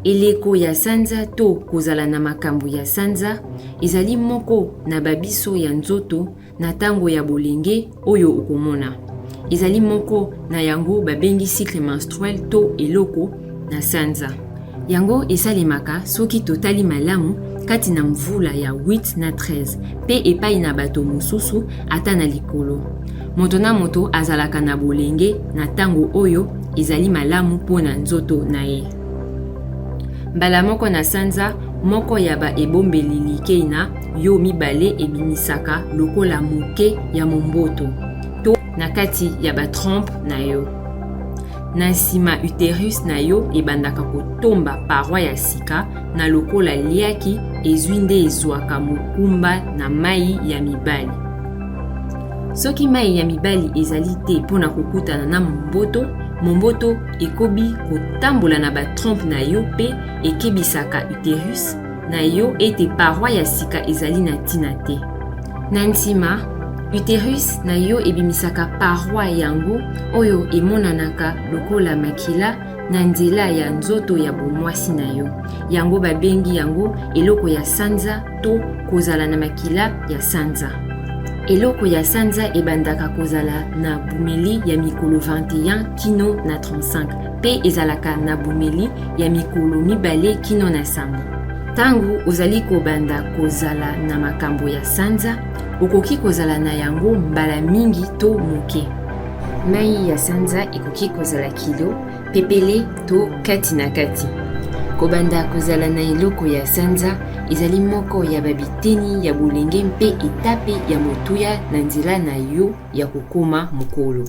eleko ya sanza to kozala na makambo ya sanza ezali moko na babiso ya nzoto na tango ya bolenge oyo okomona. Ezali moko na yango babengi cycle menstruel to eloko na sanza. Yango esalemaka soki totali malamu kati na mvula ya 8 na 13 pe epai na bato mosusu ata na likolo. Moto na moto azalaka na bolenge na tango oyo ezali malamu mpo na nzoto na ye. Mbala moko na sanza, moko ya ba ebombeli likei na yo mibale ebimisaka lokola moke ya momboto to na kati ya ba trompe na yo. Na nsima uterus na yo ebandaka kotomba paroi ya sika na lokola liaki ezwi nde ezwaka mokumba na mai ya mibali. Soki mai ya mibali ezali te mpona kokutana na momboto ekobi kotambola na batrompe na yo pe ekebisaka uterus na yo ete paroi ya sika ezali na ntina te. Na nsima, uterus na yo ebimisaka paroi yango oyo emonanaka lokola makila na nzela ya nzoto ya bomwasi na yo. Yango babengi yango eloko ya sanza to kozala na makila ya sanza. Eloko ya sanza ebandaka kozala na bumeli ya mikolo 21 kino na 35 pe ezalaka na bumeli ya mikolo mibale kino na sambo. Tangu ozali kobanda kozala na makambo ya sanza, okoki kozala na yango mbala mingi to moke. Mai ya sanza ekoki kozala kilo, pepele to kati na kati. Kobanda kozala na eloko ya sanza ezali moko ya babiteni ya bolenge mpe etape ya motuya na nzela na yo ya kokoma mokolo.